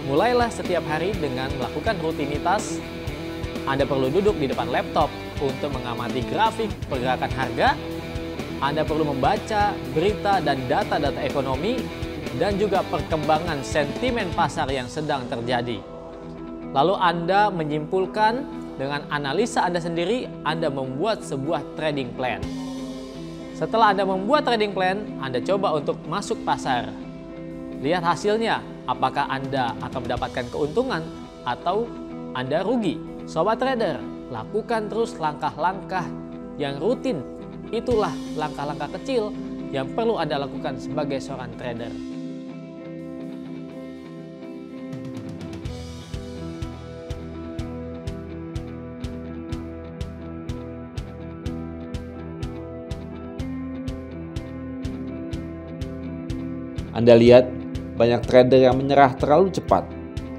Mulailah setiap hari dengan melakukan rutinitas. Anda perlu duduk di depan laptop untuk mengamati grafik pergerakan harga. Anda perlu membaca berita dan data-data ekonomi dan juga perkembangan sentimen pasar yang sedang terjadi. Lalu Anda menyimpulkan dengan analisa Anda sendiri, Anda membuat sebuah trading plan. Setelah Anda membuat trading plan, Anda coba untuk masuk pasar. Lihat hasilnya, apakah Anda akan mendapatkan keuntungan atau Anda rugi. Sobat trader, lakukan terus langkah-langkah yang rutin. Itulah langkah-langkah kecil yang perlu Anda lakukan sebagai seorang trader. Anda lihat banyak trader yang menyerah terlalu cepat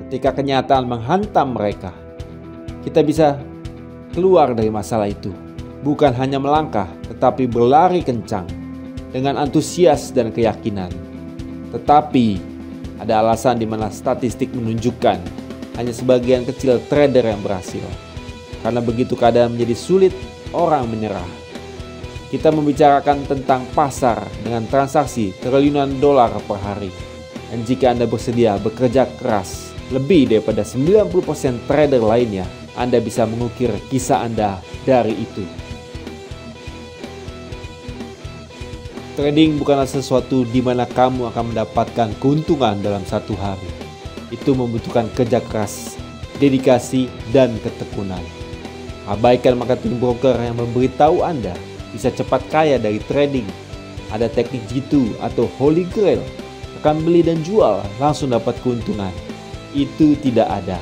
ketika kenyataan menghantam mereka. Kita bisa keluar dari masalah itu, bukan hanya melangkah, tetapi berlari kencang dengan antusias dan keyakinan. Tetapi ada alasan di mana statistik menunjukkan hanya sebagian kecil trader yang berhasil. Karena begitu keadaan menjadi sulit, orang menyerah. Kita membicarakan tentang pasar dengan transaksi triliunan dolar per hari. Dan jika Anda bersedia bekerja keras lebih daripada 90% trader lainnya, Anda bisa mengukir kisah Anda dari itu. Trading bukanlah sesuatu di mana kamu akan mendapatkan keuntungan dalam satu hari. Itu membutuhkan kerja keras, dedikasi, dan ketekunan. Abaikan marketing broker yang memberitahu Anda bisa cepat kaya dari trading. Ada teknik G2 atau Holy Grail, akan beli dan jual langsung dapat keuntungan. Itu tidak ada.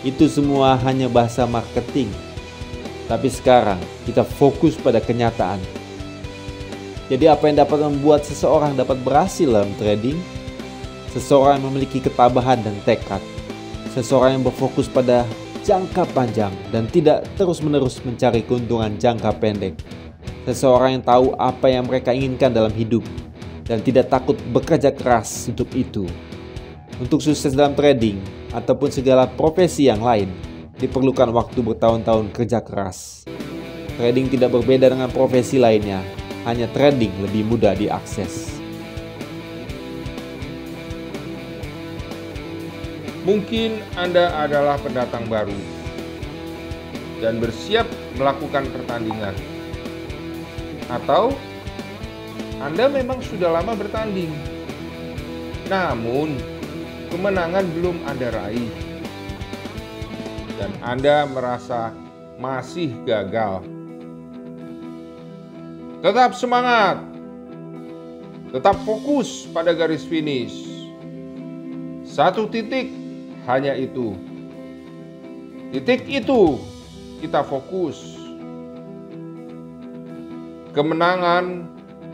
Itu semua hanya bahasa marketing. Tapi sekarang kita fokus pada kenyataan. Jadi apa yang dapat membuat seseorang dapat berhasil dalam trading? Seseorang yang memiliki ketabahan dan tekad. Seseorang yang berfokus pada jangka panjang dan tidak terus-menerus mencari keuntungan jangka pendek. Seseorang yang tahu apa yang mereka inginkan dalam hidup dan tidak takut bekerja keras untuk itu. Untuk sukses dalam trading ataupun segala profesi yang lain, diperlukan waktu bertahun-tahun kerja keras. Trading tidak berbeda dengan profesi lainnya, hanya trading lebih mudah diakses. Mungkin Anda adalah pendatang baru dan bersiap melakukan pertandingan. Atau Anda memang sudah lama bertanding, namun kemenangan belum Anda raih, dan Anda merasa masih gagal. Tetap semangat, tetap fokus pada garis finish. Satu titik, hanya itu. Titik itu kita fokus. Kemenangan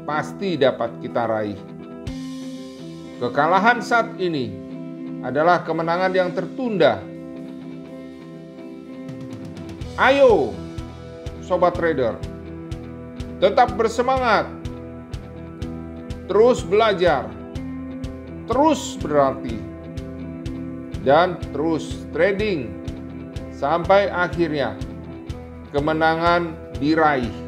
pasti dapat kita raih. Kekalahan saat ini adalah kemenangan yang tertunda. Ayo, sobat trader, tetap bersemangat, terus belajar, terus berlatih, dan terus trading sampai akhirnya kemenangan diraih.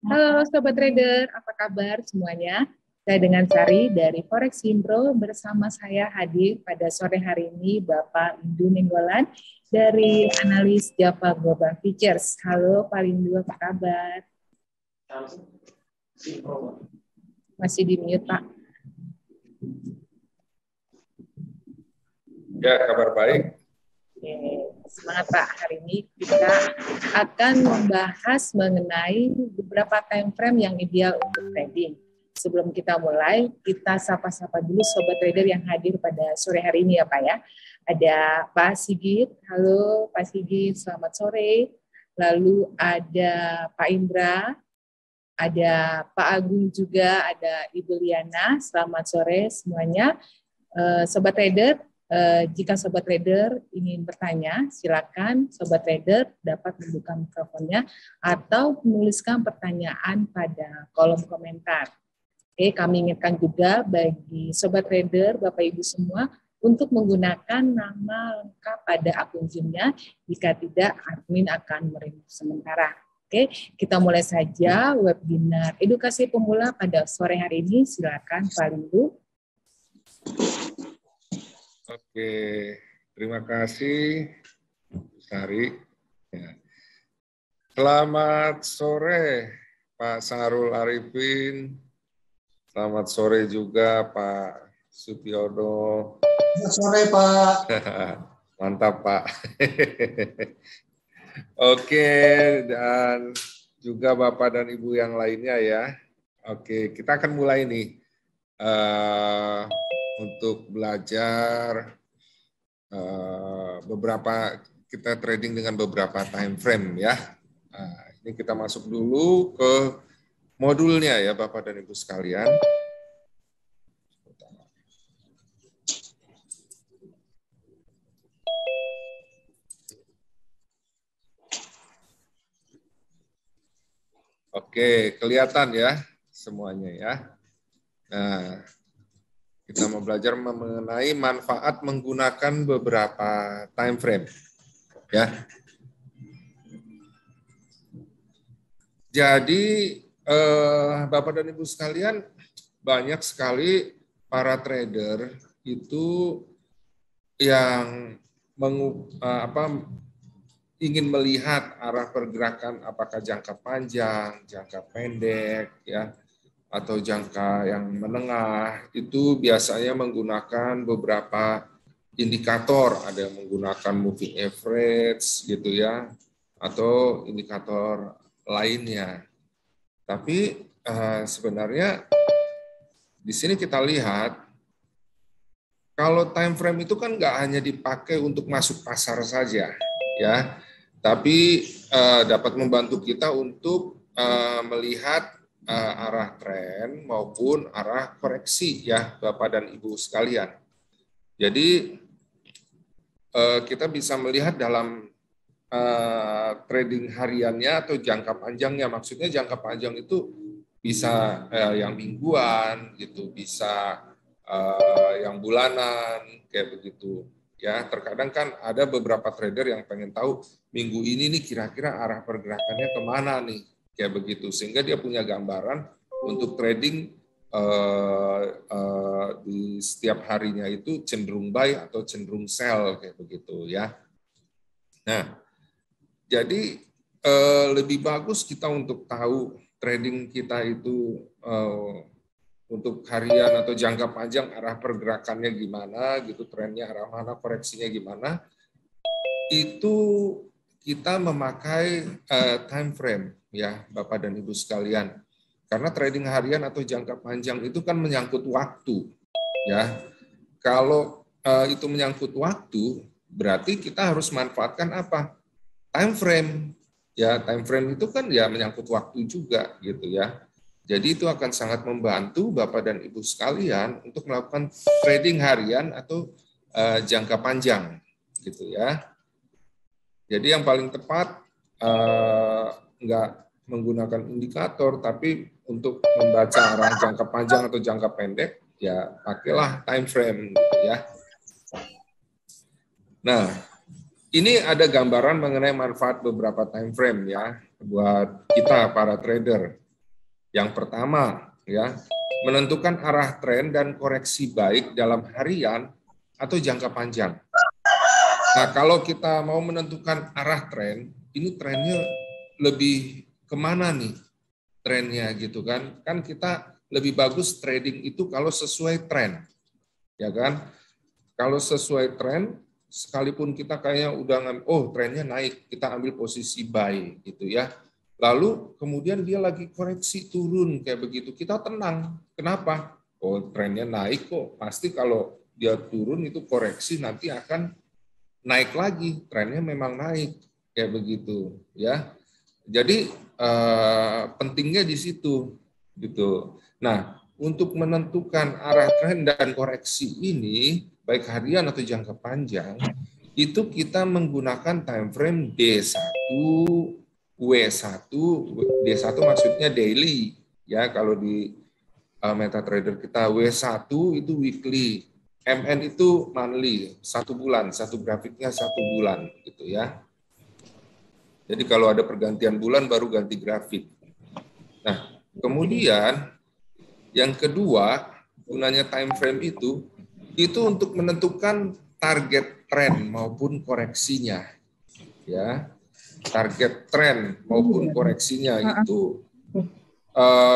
Halo Sobat Trader, apa kabar semuanya? Saya dengan Sari dari Forex Impro, bersama saya hadir pada sore hari ini Bapak Lindu Nenggolan dari analis Java Global Futures. Halo Pak Lindu, apa kabar? Masih di mute Pak. Ya, kabar baik. Oke, semangat Pak. Hari ini kita akan membahas mengenai beberapa time frame yang ideal untuk trading. Sebelum kita mulai, kita sapa-sapa dulu Sobat Trader yang hadir pada sore hari ini ya Pak ya. Ada Pak Sigit, halo Pak Sigit, selamat sore. Lalu ada Pak Indra, ada Pak Agung juga, ada Ibu Liana. Selamat sore semuanya. Sobat Trader, jika Sobat Trader ingin bertanya, silakan Sobat Trader dapat membuka mikrofonnya atau menuliskan pertanyaan pada kolom komentar. Oke, kami ingatkan juga bagi Sobat Trader, Bapak Ibu semua, untuk menggunakan nama lengkap pada akun Zoom-nya, jika tidak admin akan meremove sementara. Oke, kita mulai saja webinar edukasi pemula pada sore hari ini. Silakan Pak Lindu. Oke, terima kasih Bu Sari. Ya. Selamat sore Pak Sahrul Arifin. Selamat sore juga Pak Sutyono. Selamat sore Pak. Mantap Pak. Oke, dan juga Bapak dan Ibu yang lainnya ya. Oke, kita akan mulai nih untuk belajar kita trading dengan beberapa time frame ya. Nah, ini kita masuk dulu ke modulnya ya Bapak dan Ibu sekalian. Oke, kelihatan ya semuanya ya. Nah, kita mau belajar mengenai manfaat menggunakan beberapa time frame ya. Jadi Bapak dan Ibu sekalian, banyak sekali para trader itu yang ingin melihat arah pergerakan apakah jangka panjang, jangka pendek, ya, atau jangka yang menengah. Itu biasanya menggunakan beberapa indikator, ada yang menggunakan moving average, gitu ya, atau indikator lainnya. Tapi sebenarnya di sini kita lihat, kalau time frame itu kan nggak hanya dipakai untuk masuk pasar saja, ya, tapi dapat membantu kita untuk melihat arah tren maupun arah koreksi ya Bapak dan Ibu sekalian. Jadi kita bisa melihat dalam trading hariannya atau jangka panjangnya. Maksudnya jangka panjang itu bisa yang mingguan gitu, bisa yang bulanan kayak begitu. Ya, terkadang kan ada beberapa trader yang pengen tahu minggu ini nih kira-kira arah pergerakannya kemana nih, kayak begitu. Sehingga dia punya gambaran untuk trading di setiap harinya itu cenderung buy atau cenderung sell kayak begitu ya. Nah, jadi lebih bagus kita untuk tahu trading kita itu untuk harian atau jangka panjang arah pergerakannya gimana gitu, trennya arah mana, koreksinya gimana, itu kita memakai time frame ya Bapak dan Ibu sekalian. Karena trading harian atau jangka panjang itu kan menyangkut waktu ya. Kalau itu menyangkut waktu, berarti kita harus manfaatkan apa? Time frame. Ya, time frame itu kan ya menyangkut waktu juga gitu ya. Jadi itu akan sangat membantu Bapak dan Ibu sekalian untuk melakukan trading harian atau jangka panjang gitu ya. Jadi yang paling tepat nggak menggunakan indikator, tapi untuk membaca arah jangka panjang atau jangka pendek, ya pakailah time frame gitu ya. Nah, ini ada gambaran mengenai manfaat beberapa time frame ya buat kita para trader. Yang pertama, ya, menentukan arah tren dan koreksi baik dalam harian atau jangka panjang. Nah, kalau kita mau menentukan arah tren, ini trennya lebih kemana nih trennya gitu kan? Kan kita lebih bagus trading itu kalau sesuai tren, ya kan? Kalau sesuai tren, sekalipun kita kayaknya udah trennya naik, kita ambil posisi buy gitu ya. Lalu kemudian dia lagi koreksi turun kayak begitu, kita tenang. Kenapa? Oh, trennya naik kok. Pasti kalau dia turun itu koreksi nanti akan naik lagi. Trennya memang naik kayak begitu ya. Jadi pentingnya di situ gitu. Nah, untuk menentukan arah tren dan koreksi ini baik harian atau jangka panjang itu kita menggunakan time frame D1, W1, D1 maksudnya daily ya, kalau di MetaTrader kita. W1 itu weekly, MN itu monthly, 1 bulan, satu grafiknya 1 bulan gitu ya. Jadi kalau ada pergantian bulan baru ganti grafik. Nah, kemudian yang kedua, gunanya time frame itu untuk menentukan target tren maupun koreksinya. Ya, target tren maupun koreksinya itu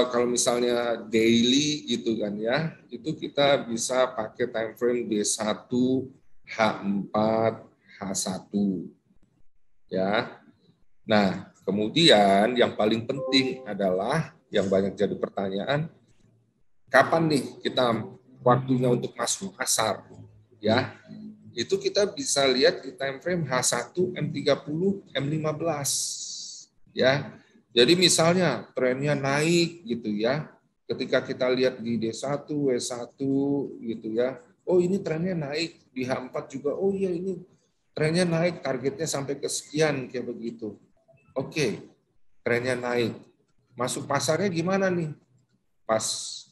kalau misalnya daily gitu kan ya, itu kita bisa pakai time frame D1, H4, H1. Ya. Nah, kemudian yang paling penting adalah yang banyak jadi pertanyaan, kapan nih kita waktunya untuk masuk pasar? Ya, itu kita bisa lihat di time frame H1, M30, M15. Ya, jadi misalnya trennya naik gitu ya, ketika kita lihat di D1, W1 gitu ya, oh ini trennya naik, di H4 juga, oh iya ini trennya naik, targetnya sampai ke sekian kayak begitu. Oke, trennya naik. Masuk pasarnya gimana nih? Pas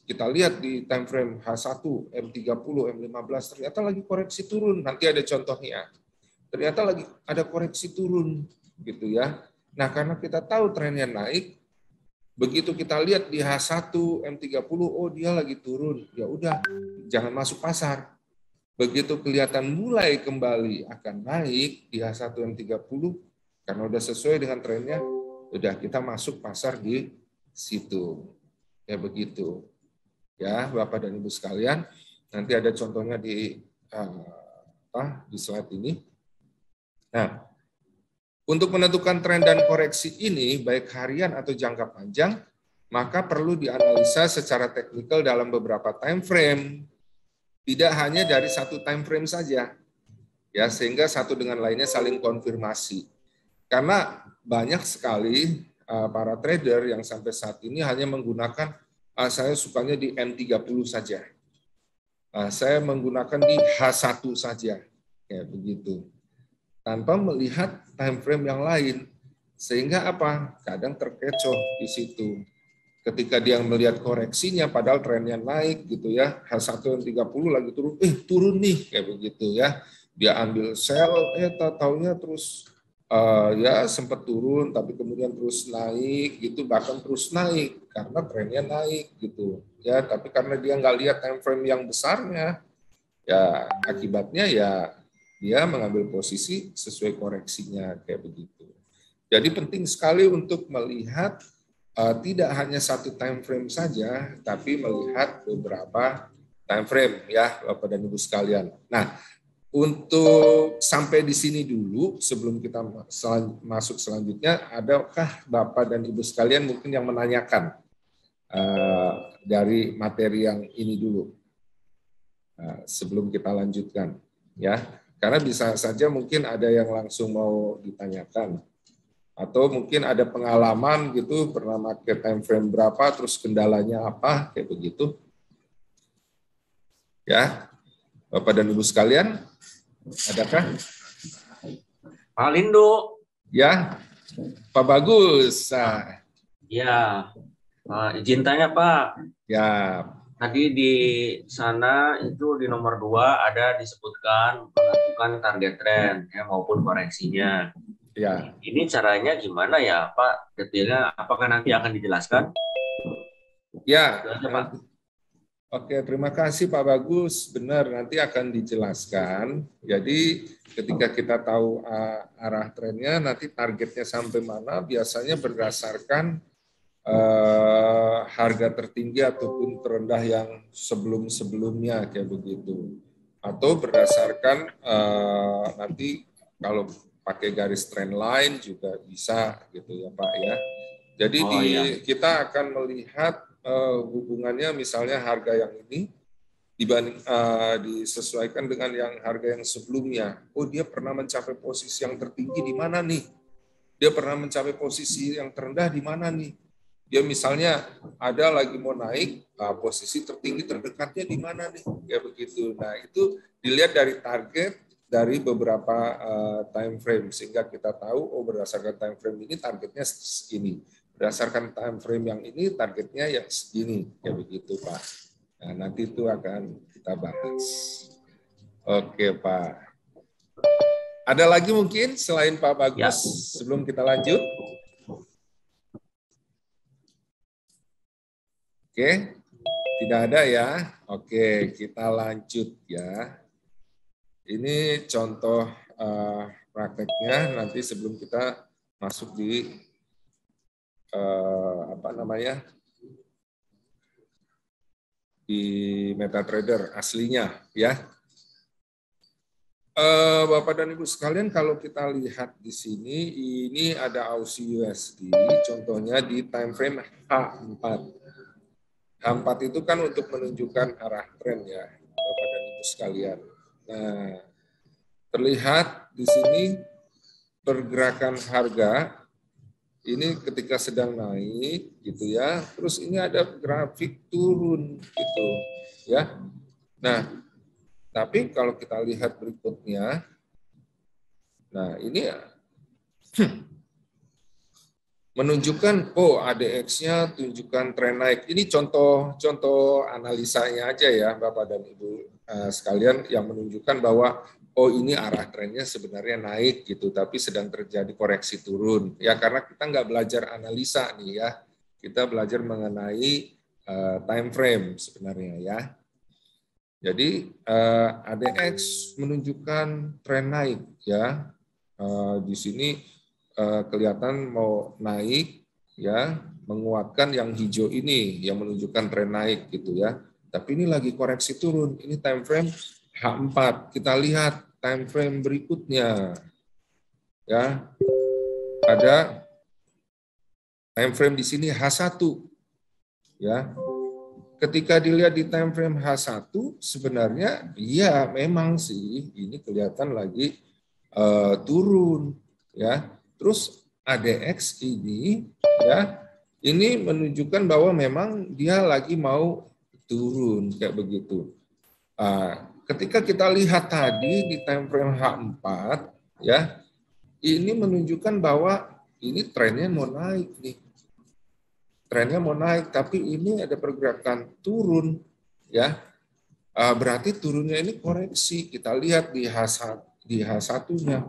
kita lihat di time frame H1, M30, M15, ternyata lagi koreksi turun. Nanti ada contohnya. Ternyata lagi ada koreksi turun gitu ya. Nah, karena kita tahu trennya naik, begitu kita lihat di H1, M30, oh dia lagi turun. Ya udah, jangan masuk pasar. Begitu kelihatan mulai kembali akan naik di H1, M30, karena udah sesuai dengan trennya, udah kita masuk pasar di situ. Ya begitu. Ya, Bapak dan Ibu sekalian, nanti ada contohnya di slide ini. Nah, untuk menentukan tren dan koreksi ini, baik harian atau jangka panjang, maka perlu dianalisa secara teknikal dalam beberapa time frame. Tidak hanya dari satu time frame saja. Ya, sehingga satu dengan lainnya saling konfirmasi. Karena banyak sekali para trader yang sampai saat ini hanya menggunakan, saya sukanya di M30 saja. Saya menggunakan di H1 saja. Kayak begitu. Tanpa melihat time frame yang lain. Sehingga apa? Kadang terkecoh di situ. Ketika dia melihat koreksinya, padahal trennya naik gitu ya, H1 M30 lagi turun, turun nih, kayak begitu ya. Dia ambil sell, taunya terus ya sempat turun, tapi kemudian terus naik gitu, bahkan terus naik karena trennya naik gitu ya. Tapi karena dia nggak lihat time frame yang besarnya, ya akibatnya ya dia mengambil posisi sesuai koreksinya kayak begitu. Jadi penting sekali untuk melihat tidak hanya satu time frame saja, tapi melihat beberapa time frame ya Bapak dan Ibu sekalian. Nah, untuk sampai di sini dulu, sebelum kita masuk selanjutnya, adakah Bapak dan Ibu sekalian mungkin yang menanyakan dari materi yang ini dulu sebelum kita lanjutkan, ya? Karena bisa saja mungkin ada yang langsung mau ditanyakan, atau mungkin ada pengalaman gitu pernah pakai time frame berapa, terus kendalanya apa, kayak begitu, ya, Bapak dan Ibu sekalian. Adakah? Pak Lindo. Ya, Pak Bagus. Ya, izin tanya Pak. Ya. Tadi di sana itu di nomor 2 ada disebutkan menentukan target tren ya, maupun koreksinya. Ya. Ini caranya gimana ya Pak? Detailnya apakah nanti akan dijelaskan? Ya. Oke, terima kasih Pak Bagus. Benar, nanti akan dijelaskan. Jadi ketika kita tahu arah trennya, nanti targetnya sampai mana, biasanya berdasarkan harga tertinggi ataupun terendah yang sebelum-sebelumnya, kayak begitu. Atau berdasarkan nanti kalau pakai garis trend line juga bisa gitu ya Pak ya. Jadi kita akan melihat hubungannya, misalnya harga yang ini dibanding disesuaikan dengan yang harga yang sebelumnya. Oh, dia pernah mencapai posisi yang tertinggi di mana nih? dia pernah mencapai posisi yang terendah di mana nih? Dia misalnya ada lagi mau naik, posisi tertinggi terdekatnya di mana nih? Ya begitu. Nah, itu dilihat dari target dari beberapa time frame sehingga kita tahu oh berdasarkan time frame ini targetnya segini. Berdasarkan time frame yang ini targetnya yang segini. Ya begitu, Pak. Nah, nanti itu akan kita bahas. Oke, Pak. Ada lagi mungkin selain Pak Bagus sebelum kita lanjut? Oke, tidak ada ya. Oke, kita lanjut ya. Ini contoh prakteknya nanti sebelum kita masuk di di MetaTrader aslinya ya. Bapak dan Ibu sekalian, kalau kita lihat di sini, ini ada Aussie USD, contohnya di time frame H4. H4 itu kan untuk menunjukkan arah tren ya, Bapak dan Ibu sekalian. Nah, terlihat di sini pergerakan harga ini ketika sedang naik gitu ya. Terus ini ada grafik turun gitu ya. Nah, tapi kalau kita lihat berikutnya, nah ini menunjukkan ADX-nya tunjukkan tren naik. Ini contoh analisanya aja ya Bapak dan Ibu sekalian yang menunjukkan bahwa ini arah trennya sebenarnya naik gitu, tapi sedang terjadi koreksi turun. Ya karena kita nggak belajar analisa nih ya, kita belajar mengenai time frame sebenarnya ya. Jadi ADX menunjukkan tren naik ya. Di sini kelihatan mau naik ya, menguatkan yang hijau ini yang menunjukkan tren naik gitu ya. Tapi ini lagi koreksi turun. Ini time frame H4. Kita lihat time frame berikutnya. Ya. Ada time frame di sini H1. Ya. Ketika dilihat di time frame H1 sebenarnya ya memang sih ini kelihatan lagi turun ya. Terus ADX ini ya ini menunjukkan bahwa memang dia lagi mau turun kayak begitu. Ketika kita lihat tadi di time frame H4 ya ini menunjukkan bahwa ini trennya mau naik nih. Trennya mau naik tapi ini ada pergerakan turun ya. Berarti turunnya ini koreksi. Kita lihat di H1-nya.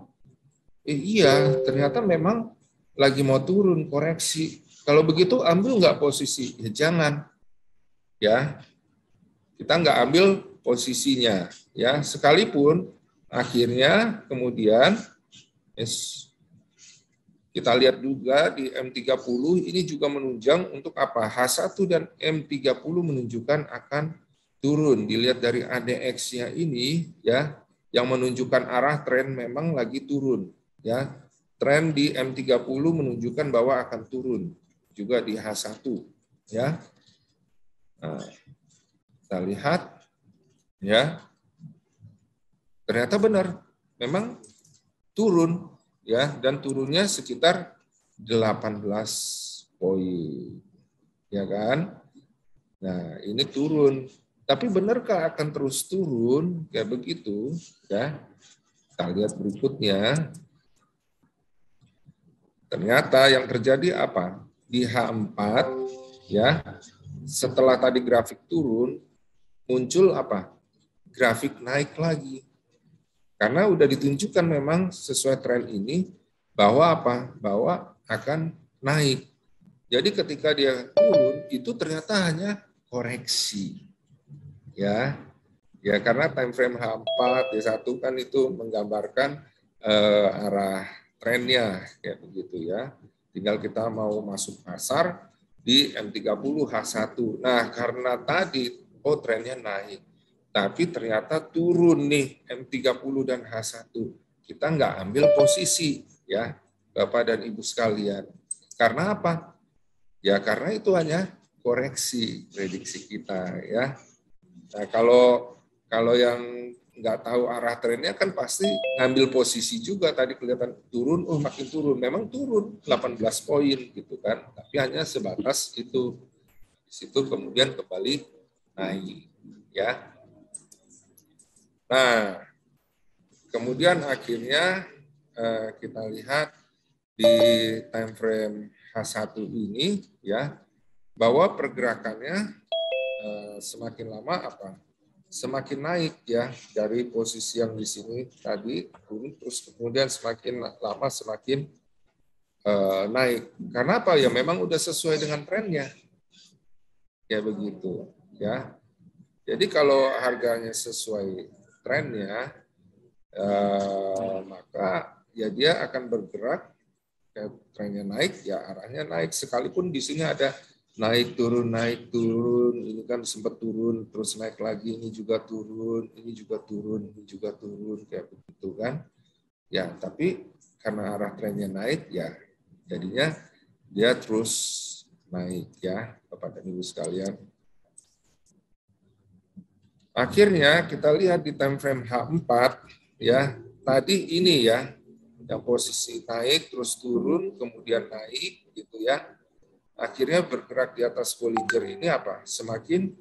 Iya, ternyata memang lagi mau turun koreksi. Kalau begitu ambil nggak posisi? Ya jangan. Ya, kita nggak ambil posisinya. Ya, sekalipun akhirnya kemudian kita lihat juga di M30 ini juga menunjang untuk apa? H1 dan M30 menunjukkan akan turun. Dilihat dari ADX-nya ini ya, yang menunjukkan arah tren memang lagi turun. Ya, tren di M30 menunjukkan bahwa akan turun juga di H1 ya. Nah, kita lihat ya. Ternyata benar memang turun ya, dan turunnya sekitar 18 poin. Ya kan? Nah, ini turun. Tapi benarkah akan terus turun kayak begitu ya? Kita lihat berikutnya. Ternyata yang terjadi apa? Di H4 ya, setelah tadi grafik turun, muncul apa? Grafik naik lagi. Karena udah ditunjukkan memang sesuai tren ini bahwa apa? Bahwa akan naik. Jadi ketika dia turun itu ternyata hanya koreksi. Ya. Ya karena time frame H4 D1 kan itu menggambarkan arah trennya kayak begitu ya. Tinggal kita mau masuk pasar di M30 H1. Nah, karena tadi trennya naik. Tapi ternyata turun nih M30 dan H1. Kita nggak ambil posisi ya, Bapak dan Ibu sekalian. Karena apa? Ya karena itu hanya koreksi prediksi kita ya. Nah, kalau yang nggak tahu arah trennya kan pasti ngambil posisi juga. Tadi kelihatan turun, oh makin turun. Memang turun 18 poin gitu kan. Tapi hanya sebatas itu. Di situ kemudian kembali naik ya. Nah, kemudian akhirnya kita lihat di time frame H1 ini ya, bahwa pergerakannya semakin lama semakin naik ya, dari posisi yang di sini tadi turun, terus kemudian semakin lama semakin naik. Karena apa? Ya memang udah sesuai dengan trennya. Ya begitu ya. Jadi kalau harganya sesuai trennya, maka ya dia akan bergerak, ya, trennya naik, ya arahnya naik. Sekalipun di sini ada naik turun, ini kan sempat turun, terus naik lagi, ini juga turun, ini juga turun, ini juga turun, kayak begitu kan. Ya, tapi karena arah trennya naik, ya jadinya dia terus naik ya, Bapak dan Ibu sekalian. Akhirnya kita lihat di time frame H4 ya, tadi ini ya, yang posisi naik terus turun kemudian naik gitu ya. Akhirnya bergerak di atas Bollinger ini apa? Semakin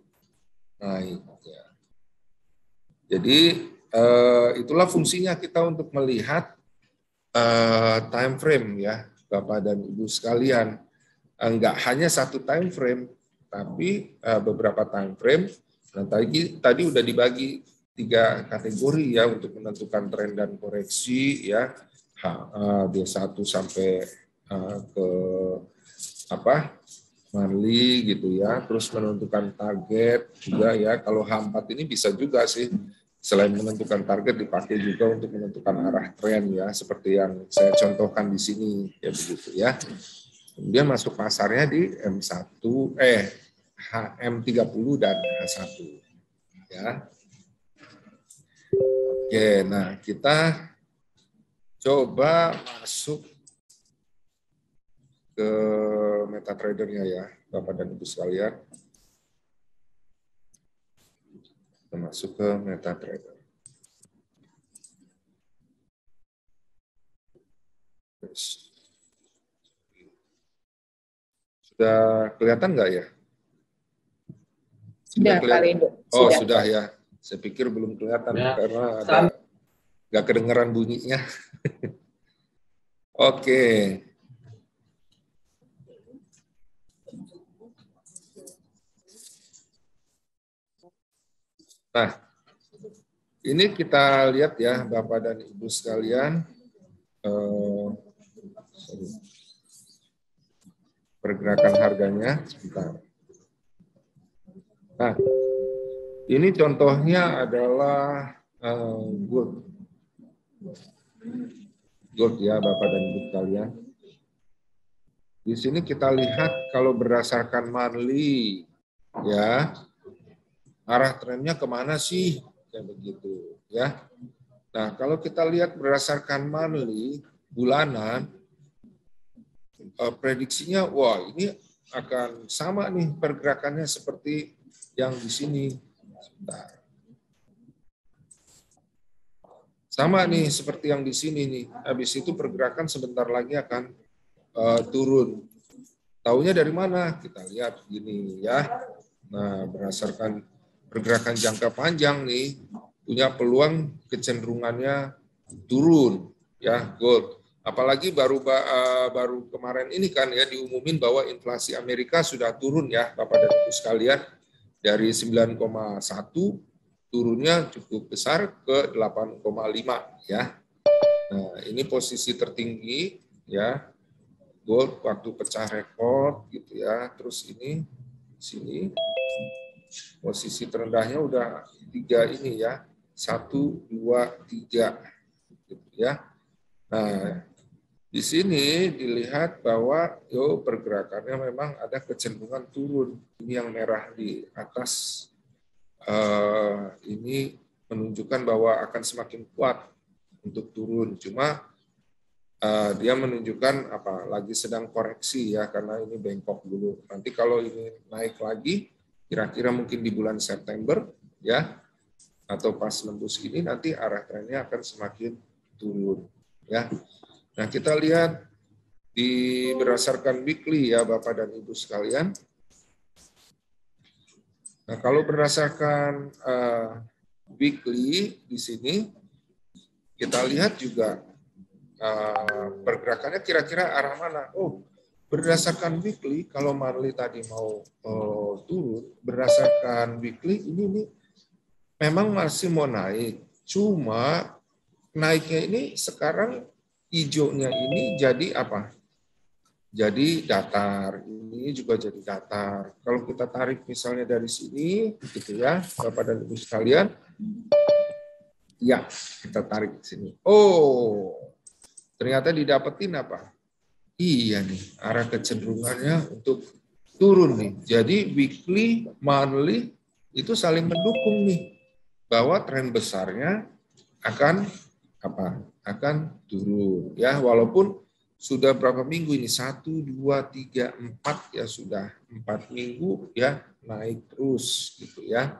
naik ya. Jadi itulah fungsinya kita untuk melihat time frame ya, Bapak dan Ibu sekalian. Enggak hanya satu time frame, tapi beberapa time frame. Nah, tadi udah dibagi 3 kategori ya untuk menentukan tren dan koreksi ya. D1 sampai ke monthly gitu ya. Terus menentukan target juga ya. Kalau H4 ini bisa juga sih, selain menentukan target dipakai juga untuk menentukan arah tren ya, seperti yang saya contohkan di sini ya begitu ya. Kemudian masuk pasarnya di HM30 dan H1 ya. Oke, nah kita coba masuk ke MetaTrader-nya ya, Bapak dan Ibu sekalian. Kita masuk ke MetaTrader. Sudah kelihatan nggak ya? Sudah, Pak Lindo. Oh, sudah ya. Saya pikir belum kelihatan ya, karena ada nggak kedengeran bunyinya. Oke. Nah, ini kita lihat ya, Bapak dan Ibu sekalian, pergerakan harganya. Sebentar. Nah, ini contohnya adalah gold ya, Bapak dan Ibu sekalian. Di sini kita lihat kalau berdasarkan monthly ya, arah trennya kemana sih? Kayak begitu ya. Nah, kalau kita lihat berdasarkan monthly bulanan, prediksinya wah ini akan sama nih pergerakannya seperti yang di sini. Sebentar. Sama nih seperti yang di sini nih. Habis itu pergerakan sebentar lagi akan turun. Taunya dari mana? Kita lihat gini ya. Nah, berdasarkan pergerakan jangka panjang nih, punya peluang kecenderungannya turun ya, gold. Apalagi baru kemarin ini kan ya diumumin bahwa inflasi Amerika sudah turun ya, Bapak dan Ibu sekalian, dari 9,1 turunnya cukup besar ke 8,5 ya. Nah, ini posisi tertinggi ya, gold waktu pecah rekor gitu ya. Terus ini sini posisi terendahnya udah 3 ini ya, 1, 2, 3 gitu ya. Nah, di sini dilihat bahwa pergerakannya memang ada kecenderungan turun. Ini yang merah di atas ini menunjukkan bahwa akan semakin kuat untuk turun. Cuma dia menunjukkan lagi sedang koreksi ya, karena ini bengkok dulu. Nanti kalau ini naik lagi, kira-kira mungkin di bulan September ya, atau pas nembus ini nanti arah trennya akan semakin turun ya. Nah, kita lihat berdasarkan weekly ya Bapak dan Ibu sekalian. Nah, kalau berdasarkan weekly di sini kita lihat juga pergerakannya kira-kira arah mana. Oh, berdasarkan weekly, kalau monthly tadi mau turun, berdasarkan weekly ini nih memang masih mau naik. Cuma naiknya ini sekarang hijaunya ini jadi apa? Jadi datar. Ini juga jadi datar. Kalau kita tarik misalnya dari sini, gitu ya, Bapak dan Ibu sekalian. Ya, kita tarik ke sini. Oh, ternyata didapetin apa? Iya nih, arah kecenderungannya untuk turun nih. Jadi weekly, monthly itu saling mendukung nih bahwa tren besarnya akan apa? Akan turun ya, walaupun sudah berapa minggu ini? 1, 2, 3, 4 ya, sudah 4 minggu ya naik terus gitu ya.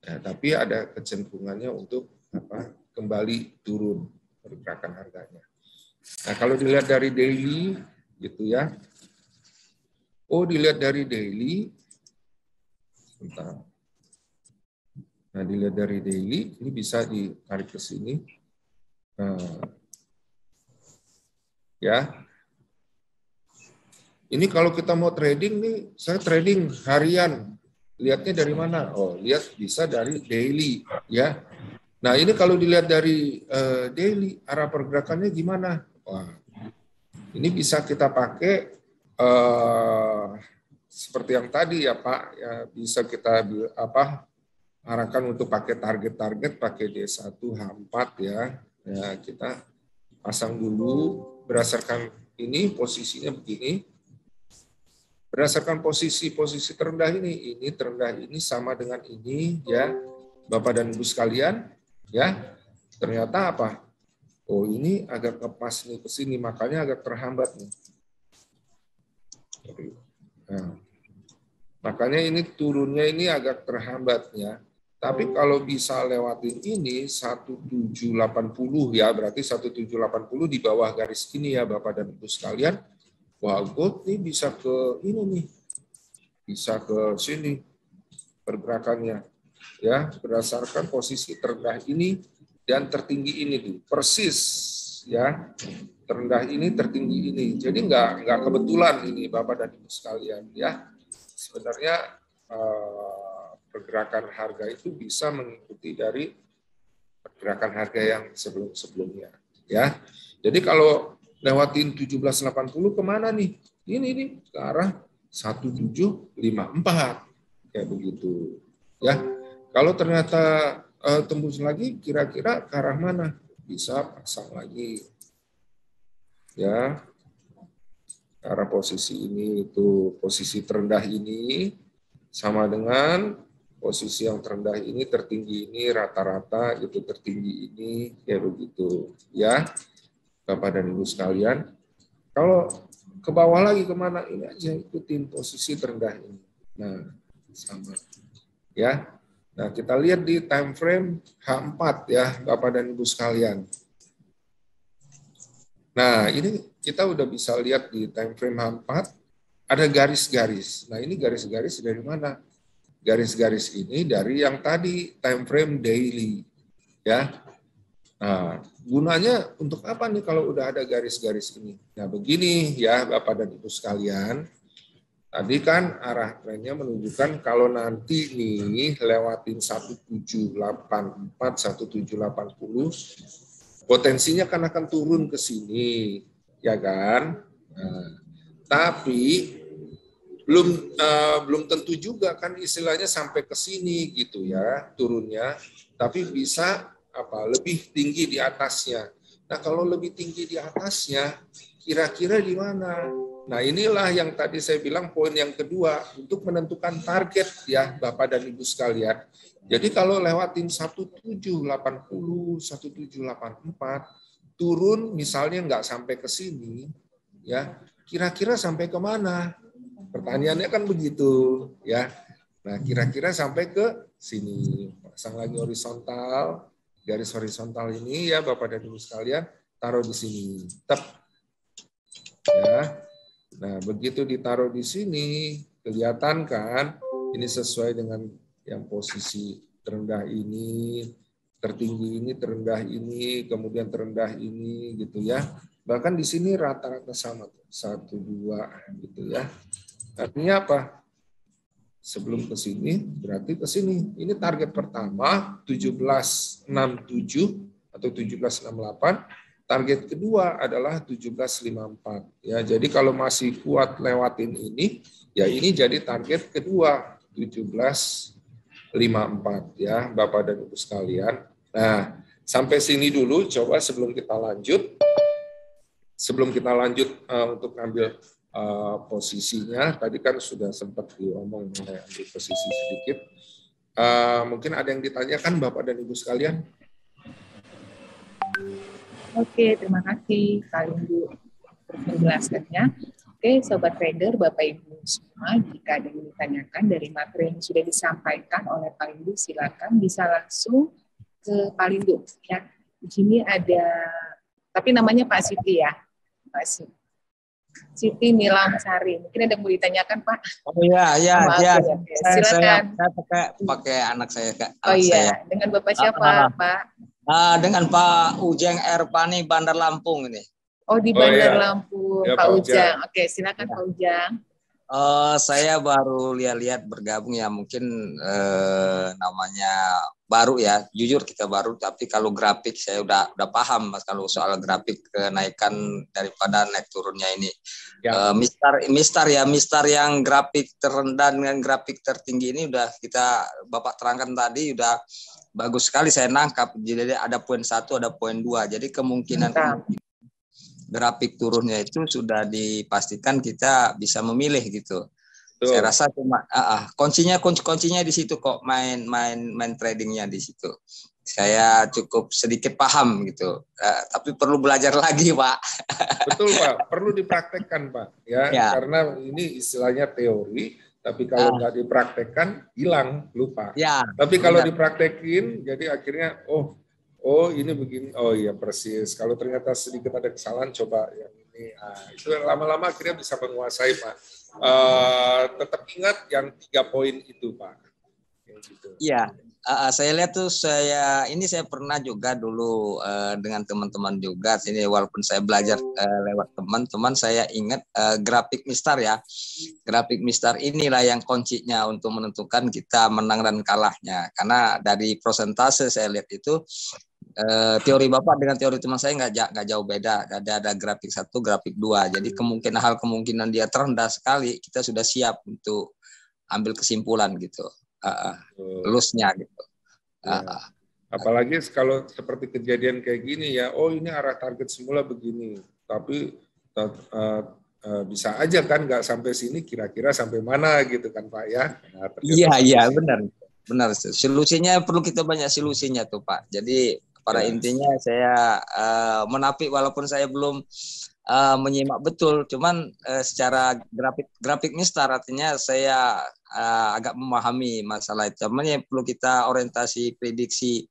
Ya, tapi ada kecenderungannya untuk apa? Kembali turun pergerakan harganya. Nah, kalau dilihat dari daily gitu ya. Oh, dilihat dari daily. Bentar. Nah, dilihat dari daily, ini bisa ditarik ke sini. Nah, ya. Ini kalau kita mau trading nih, saya trading harian. Lihatnya dari mana? Oh, lihat bisa dari daily ya. Nah, ini kalau dilihat dari daily, arah pergerakannya gimana? Wah, ini bisa kita pakai seperti yang tadi ya Pak, ya bisa kita arahkan untuk pakai target-target, pakai D1 H4 ya. Ya, kita pasang dulu berdasarkan ini posisinya begini. Berdasarkan posisi terendah ini terendah ini sama dengan ini ya, Bapak dan Ibu sekalian ya. Ternyata apa? Oh, ini agak lepas nih ke sini, makanya agak terhambat nih. Nah, makanya ini turunnya ini agak terhambat ya. Tapi kalau bisa lewatin ini 1780 ya, berarti 1780 di bawah garis ini ya Bapak dan Ibu sekalian. Wah, gold nih bisa ke ini nih. Bisa ke sini pergerakannya ya, berdasarkan posisi terendah ini dan tertinggi ini tuh persis ya, terendah ini tertinggi ini. Jadi nggak kebetulan ini Bapak dan Ibu sekalian ya. Sebenarnya pergerakan harga itu bisa mengikuti dari pergerakan harga yang sebelumnya ya. Jadi kalau lewatin 1780 kemana nih? Ini nih ke arah 1754 kayak begitu ya. Kalau ternyata tembus lagi, kira-kira ke arah mana? Bisa pasang lagi. Ya. Ke arah posisi ini, itu posisi terendah ini sama dengan posisi yang terendah ini, tertinggi ini, rata-rata itu tertinggi ini, kayak begitu. Ya, Bapak dan Ibu sekalian. Kalau ke bawah lagi kemana? Ini aja ikutin posisi terendah ini. Nah, sama. Ya. Nah, kita lihat di time frame H4 ya, Bapak dan Ibu sekalian. Nah, ini kita udah bisa lihat di time frame H4 ada garis-garis. Nah, ini garis-garis dari mana? Garis-garis ini dari yang tadi time frame daily. Ya. Nah, gunanya untuk apa nih kalau udah ada garis-garis ini? Nah, begini ya Bapak dan Ibu sekalian. Tadi kan arah trennya menunjukkan kalau nanti nih lewatin 1784, 1780, potensinya kan akan turun ke sini, ya kan? Nah, tapi belum tentu juga kan istilahnya sampai ke sini gitu ya turunnya, tapi bisa lebih tinggi di atasnya. Nah, kalau lebih tinggi di atasnya, kira-kira di mana? Nah, inilah yang tadi saya bilang poin yang kedua untuk menentukan target ya Bapak dan Ibu sekalian. Jadi kalau lewatin 1780, 1784 turun misalnya nggak sampai ke sini ya, kira-kira sampai ke mana? Pertanyaannya kan begitu ya. Nah, kira-kira sampai ke sini. pasang lagi horizontal, garis horizontal ini ya Bapak dan Ibu sekalian, taruh di sini. Tep. Ya. Nah, begitu ditaruh di sini, kelihatan kan ini sesuai dengan yang posisi terendah ini, tertinggi ini, terendah ini, kemudian terendah ini gitu ya. Bahkan di sini rata-rata sama, 1, 2 gitu ya. Artinya apa? Sebelum ke sini, berarti ke sini. Ini target pertama 1767 atau 1768. Target kedua adalah 1754. Ya, jadi kalau masih kuat lewatin ini, ya ini jadi target kedua 1754 ya, Bapak dan Ibu sekalian. Nah, sampai sini dulu. Coba sebelum kita lanjut. Sebelum kita lanjut untuk ngambil posisinya, tadi kan sudah sempat diomong mengenai ambil posisi sedikit. Mungkin ada yang ditanyakan Bapak dan Ibu sekalian? Oke, terima kasih Kak Lindu untuk menjelaskannya. Oke, Sobat Trader, Bapak Ibu semua, jika ada yang ditanyakan dari materi yang sudah disampaikan oleh Pak Lindu, silakan bisa langsung ke Pak Lindu. Ya, di sini ada, tapi namanya Pak Siti ya, Pak Siti Nilamsari. Mungkin ada yang mau ditanyakan, Pak? Oh iya, iya, iya. Silakan. Saya pakai anak saya, Kak. Oh iya, dengan Bapak siapa, Pak? Dengan Pak Ujeng Erpani, Bandar Lampung ini. Oh, di Bandar Lampung, ya, Pak Ujang. Oke, silakan Pak Ujang. Saya baru lihat bergabung ya, mungkin namanya baru ya, jujur kita baru, tapi kalau grafik saya udah paham Mas kalau soal grafik kenaikan daripada naik turunnya ini. Ya. Mistar yang grafik terendah dengan grafik tertinggi ini udah Bapak terangkan tadi, udah bagus sekali saya nangkap. Jadi ada poin 1, ada poin 2. Jadi kemungkinan grafik turunnya itu sudah dipastikan kita bisa memilih gitu. Tuh. Saya rasa cuma kuncinya di situ kok, main tradingnya di situ. Saya cukup sedikit paham gitu, tapi perlu belajar lagi, Pak. Betul, Pak. Perlu dipraktekkan, Pak. Ya. Karena ini istilahnya teori, tapi kalau nggak dipraktekkan hilang, lupa. Ya, tapi kalau dipraktekin, jadi akhirnya oh ini begini, oh iya persis. Kalau ternyata sedikit ada kesalahan, coba yang ini. Itu lama-lama akhirnya bisa menguasai, Pak. Tetap ingat yang 3 poin itu, Pak. Iya, saya lihat tuh saya pernah juga dulu dengan teman-teman juga. Ini walaupun saya belajar lewat teman-teman, saya ingat grafik mistar ya. Grafik mistar inilah yang kuncinya untuk menentukan kita menang dan kalahnya. Karena dari persentase saya lihat itu teori Bapak dengan teori teman saya nggak jauh beda. Ada grafik 1, grafik 2. Jadi kemungkinan dia terendah sekali, kita sudah siap untuk ambil kesimpulan gitu. Lulusnya gitu. Apalagi kalau seperti kejadian kayak gini ya, ini arah target semula begini, tapi bisa aja kan nggak sampai sini, kira-kira sampai mana gitu kan Pak ya? Iya benar. Solusinya perlu kita banyak solusinya tuh Pak. Jadi pada intinya saya menapik walaupun saya belum menyimak betul, cuman secara grafik mistar artinya saya agak memahami masalah itu. Cuman yang perlu kita orientasi prediksi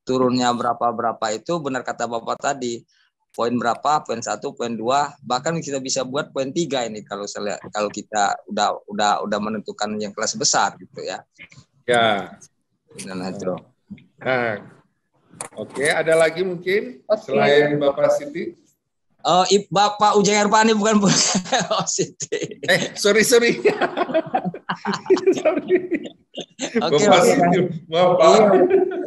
turunnya berapa itu benar kata Bapak tadi. Poin berapa, poin 1, poin 2, bahkan kita bisa buat poin 3 ini kalau kita udah menentukan yang kelas besar gitu ya. Ya. Nah, itu. Oke, ada lagi mungkin selain Bapak Siti? Bapak Ujeng Erpani bukan Siti. Sorry. Sorry. Oke, maaf Pak.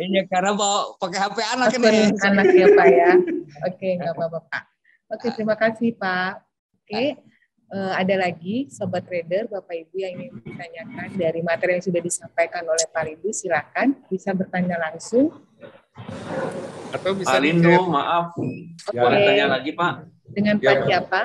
Iya, karena mau pakai HP anak ini. Anak ya Pak ya. Oke, nggak apa-apa Pak. Oke, terima kasih Pak. Oke, ada lagi Sobat Trader, Bapak Ibu yang ingin ditanyakan dari materi yang sudah disampaikan oleh Pak Lindu, silakan bisa bertanya langsung. Atau bisa Pak Lindu, maaf. Boleh tanya lagi Pak? Dengan Pak siapa?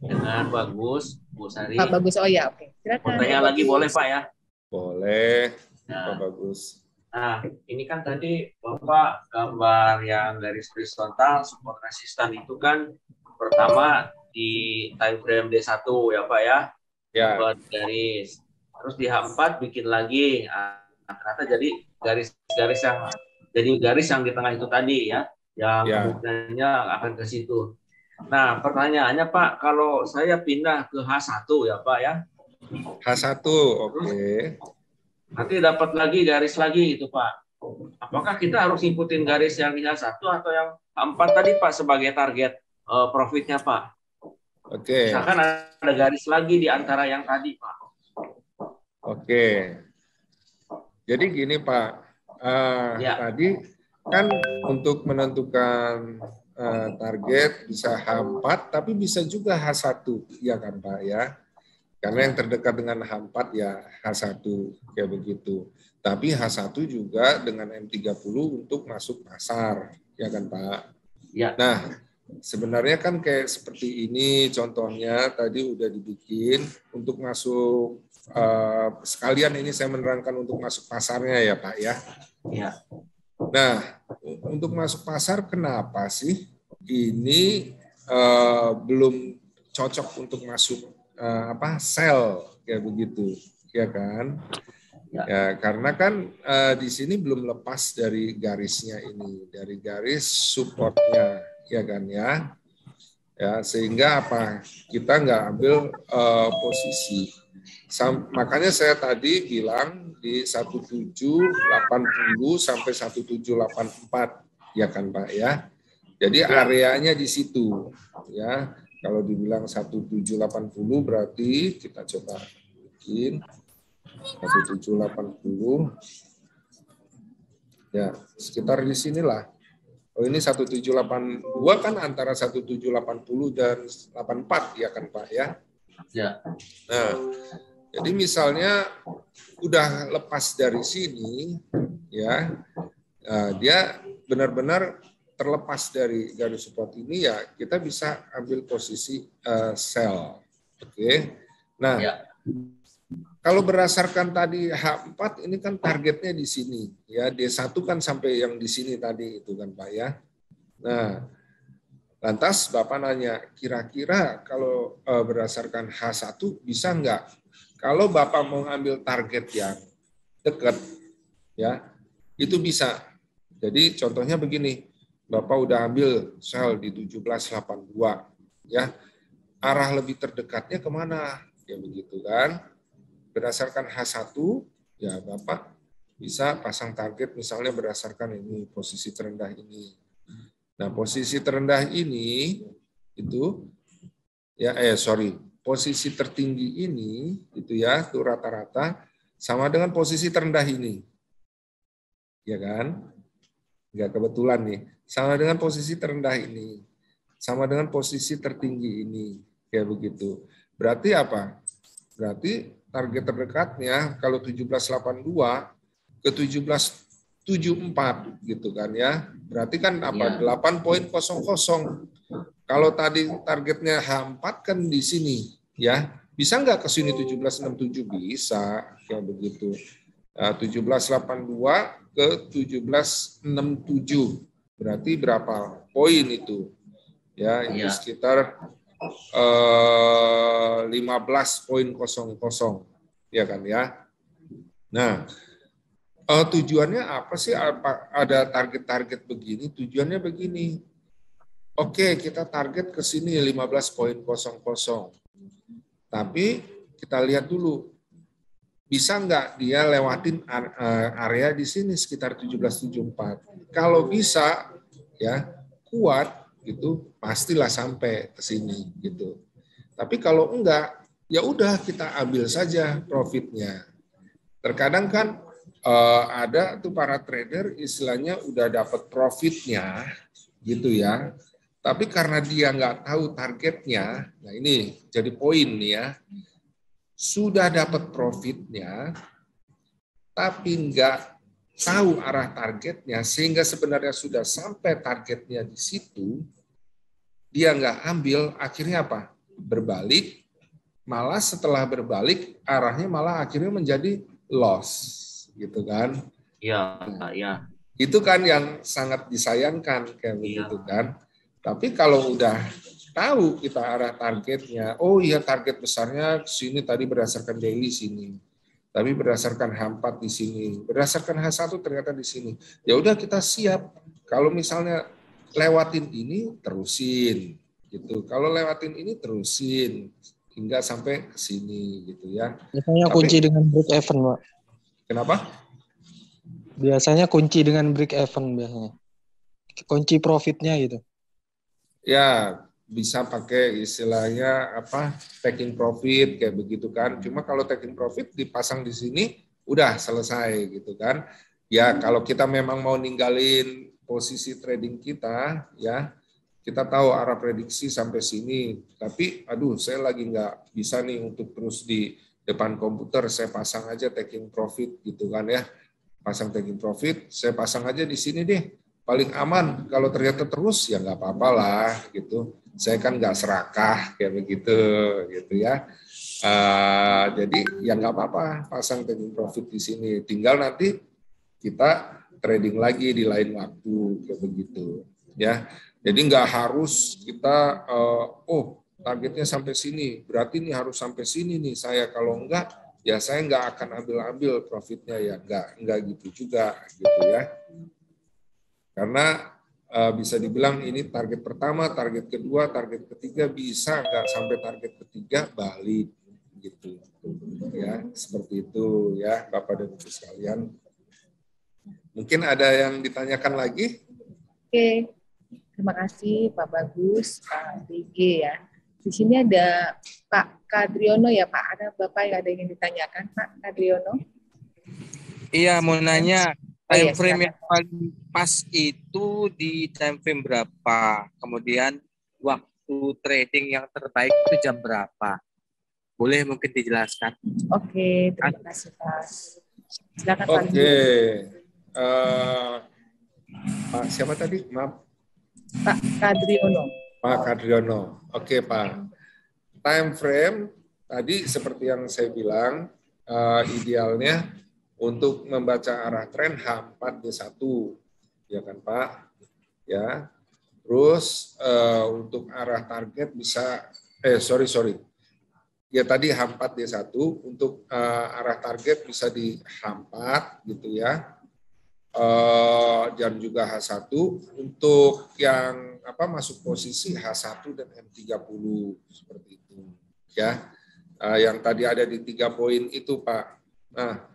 Dengan Bagus, Bu Sari. Pak Bagus, oh ya, oke. Silakan. Mau tanya lagi boleh Pak ya? Boleh, Pak Bagus. Nah, ini kan tadi Bapak gambar yang garis horizontal support resistan itu kan pertama di time frame D1 ya Pak ya? Ya. Buat garis. Terus di H4 bikin lagi Nah, ternyata jadi garis yang di tengah itu tadi ya, yang kemungkinannya akan ke situ. Nah, pertanyaannya Pak, kalau saya pindah ke H1 ya Pak ya. H1, oke. Nanti dapat lagi garis lagi itu Pak. Apakah kita harus ngikutin garis yang di H1 atau yang H4 tadi Pak sebagai target profitnya Pak? Oke. Misalkan ada garis lagi di antara yang tadi Pak. Oke. Jadi gini Pak, tadi kan untuk menentukan target bisa H4 tapi bisa juga H1 ya kan Pak ya. Karena yang terdekat dengan H4 ya H1 kayak begitu. Tapi H1 juga dengan M30 untuk masuk pasar ya kan Pak. Ya. Nah, sebenarnya kan kayak seperti ini contohnya tadi udah dibikin untuk masuk sekalian ini saya menerangkan untuk masuk pasarnya ya Pak ya. Ya. Nah, untuk masuk pasar kenapa sih ini belum cocok untuk masuk sell kayak begitu, ya kan? Ya, karena kan di sini belum lepas dari garisnya ini, dari garis supportnya, ya kan ya? Ya, sehingga apa? Kita nggak ambil posisi. Makanya saya tadi bilang di 1780 sampai 1784, ya kan Pak ya. Jadi areanya di situ, ya. Kalau dibilang 1780 berarti kita coba bikin 1780, ya sekitar di sinilah. Oh ini 1782 kan antara 1780 dan 84 ya kan Pak ya. Ya. Nah, jadi misalnya udah lepas dari sini, ya, dia benar-benar terlepas dari garis support ini ya kita bisa ambil posisi sell, oke. Nah, kalau berdasarkan tadi H4 ini kan targetnya di sini, ya D1 kan sampai yang di sini tadi itu kan Pak ya. Nah, lantas Bapak nanya, kira-kira kalau berdasarkan H1 bisa nggak? Kalau Bapak mau ambil target yang dekat, ya itu bisa. Jadi contohnya begini, Bapak udah ambil sell di 1782, ya arah lebih terdekatnya kemana? Ya begitu kan. Berdasarkan H1, ya Bapak bisa pasang target misalnya berdasarkan ini posisi terendah ini. Nah posisi terendah ini itu ya posisi tertinggi ini itu ya itu rata-rata sama dengan posisi terendah ini, ya kan? Nggak kebetulan nih, sama dengan posisi terendah ini, sama dengan posisi tertinggi ini, kayak begitu. Berarti apa? Berarti target terdekatnya kalau 1782 ke 1774 gitu kan ya. Berarti kan apa? 8.00. Kalau tadi targetnya H4 kan di sini ya. Bisa nggak ke sini 1767? Bisa, kayak begitu. 1782 ke 1767 berarti berapa poin itu ya itu sekitar 15.00 ya kan ya. Nah tujuannya apa sih, ada target-target begini, tujuannya begini, oke kita target ke sini 15.00 tapi kita lihat dulu bisa nggak dia lewatin area di sini sekitar 1774. Kalau bisa, ya kuat gitu, pastilah sampai ke sini gitu. Tapi kalau enggak, ya udah kita ambil saja profitnya. Terkadang kan ada tuh para trader istilahnya udah dapat profitnya gitu ya. Tapi karena dia nggak tahu targetnya, nah ini jadi poin nih ya. Sudah dapat profitnya, tapi nggak tahu arah targetnya, sehingga sebenarnya sudah sampai targetnya di situ, dia nggak ambil, akhirnya apa? Berbalik, malah setelah berbalik, arahnya malah akhirnya menjadi loss, gitu kan? Iya, ya. Itu kan yang sangat disayangkan, kayak begitu kan? Tapi kalau udah tahu kita arah targetnya, oh iya target besarnya sini tadi berdasarkan daily sini. tapi berdasarkan H4 di sini, berdasarkan H1 ternyata di sini. Ya udah kita siap. Kalau misalnya lewatin ini terusin gitu. Kalau lewatin ini terusin hingga sampai ke sini gitu ya. Biasanya kunci dengan break even, Pak. Kenapa? Biasanya kunci dengan break even biasanya. Kunci profitnya gitu. Ya, bisa pakai istilahnya apa? Taking profit kayak begitu kan. Cuma kalau taking profit dipasang di sini udah selesai gitu kan. Ya, kalau kita memang mau ninggalin posisi trading kita ya, kita tahu arah prediksi sampai sini, tapi aduh saya lagi nggak bisa nih untuk terus di depan komputer, saya pasang aja taking profit gitu kan ya, pasang taking profit, saya pasang aja di sini deh, paling aman. Kalau ternyata terus ya nggak apa-apa lah gitu, saya kan nggak serakah kayak begitu gitu ya. Jadi ya nggak apa-apa pasang taking profit di sini, tinggal nanti kita trading lagi di lain waktu kayak begitu ya. Jadi nggak harus kita targetnya sampai sini, berarti ini harus sampai sini nih saya, kalau enggak ya saya nggak akan ambil profitnya ya, nggak gitu juga gitu ya. Karena bisa dibilang ini target pertama, target kedua, target ketiga, bisa nggak sampai target ketiga balik gitu ya, seperti itu ya Bapak dan Ibu sekalian. Mungkin ada yang ditanyakan lagi? Oke. Terima kasih Pak Bagus, Pak DG ya. Di sini ada Pak Kadriono ya Pak. Ada Bapak yang ada yang ditanyakan Pak Kadriono? Iya, mau nanya Oh, iya, time frame silakan. yang paling pas itu di time frame berapa? Kemudian waktu trading yang terbaik itu jam berapa? Boleh mungkin dijelaskan? Oke, terima kasih Pak. Silakan Pak. Oke. Pak siapa tadi? Maaf. Pak Kadriono. Pak Kadriono. Oke Pak. Time frame tadi seperti yang saya bilang, idealnya untuk membaca arah tren H4D1, ya kan Pak? Ya. Terus untuk arah target bisa, ya tadi H4D1 untuk arah target bisa di H4 gitu ya. Dan juga H1 untuk yang masuk posisi H1 dan M30 seperti itu ya. Yang tadi ada di 3 poin itu Pak. Nah,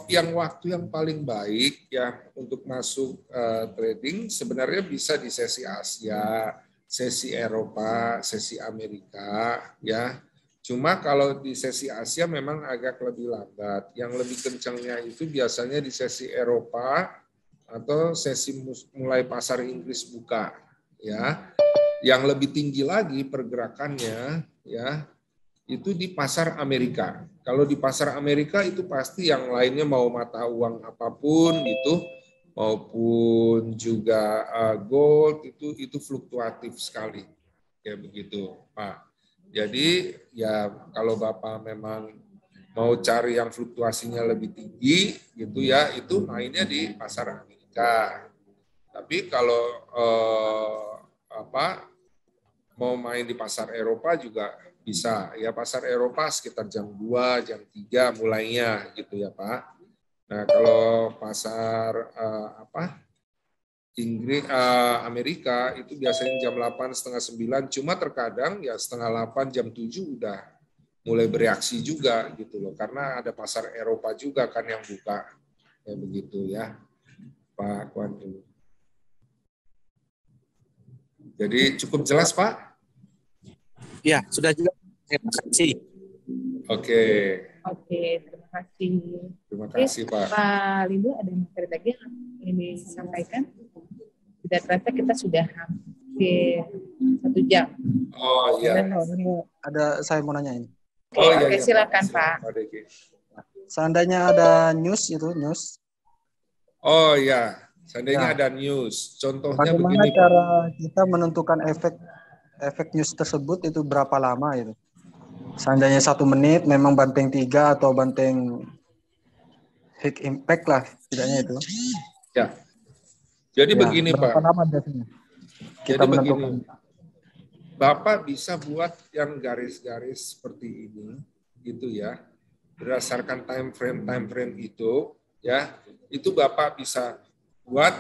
yang waktu yang paling baik ya untuk masuk trading sebenarnya bisa di sesi Asia, sesi Eropa, sesi Amerika ya. Cuma kalau di sesi Asia memang agak lebih lambat. Yang lebih kencangnya itu biasanya di sesi Eropa atau sesi mulai pasar Inggris buka ya. Yang lebih tinggi lagi pergerakannya ya itu di pasar Amerika. Kalau di pasar Amerika itu pasti yang lainnya mau mata uang apapun gitu maupun juga gold itu fluktuatif sekali. Kayak begitu, Pak. Jadi ya kalau Bapak memang mau cari yang fluktuasinya lebih tinggi gitu ya, itu mainnya di pasar Amerika. Tapi kalau mau main di pasar Eropa juga bisa. Ya pasar Eropa sekitar jam 2, jam 3 mulainya gitu ya, Pak. Nah, kalau pasar Inggris, Amerika itu biasanya jam 8, setengah 9, cuma terkadang ya setengah 8, jam 7 udah mulai bereaksi juga gitu loh, karena ada pasar Eropa juga kan yang buka, ya begitu ya Pak Kwandu. Jadi cukup jelas Pak? Ya, sudah jelas. Terima kasih. Oke. Oke, terima kasih. Terima kasih Pak. Pak Lindo, ada materi lagi yang ingin disampaikan? Tidak terasa kita sudah hampir 1 jam. Oh iya. Ada saya mau nanya ini. Oke, silakan Pak. Seandainya ada news itu, news. Oh iya, seandainya Ya. ada news. Contohnya Bagaimana begini. cara kita menentukan efek news tersebut itu berapa lama itu? Seandainya 1 menit memang banteng 3 atau banteng high impact lah setidaknya itu. Ya. Jadi Ya, begini berapa Pak. lama biasanya kita Jadi menentukan? begini. Bapak bisa buat yang garis-garis seperti ini, gitu ya. berdasarkan time frame itu ya, itu Bapak bisa buat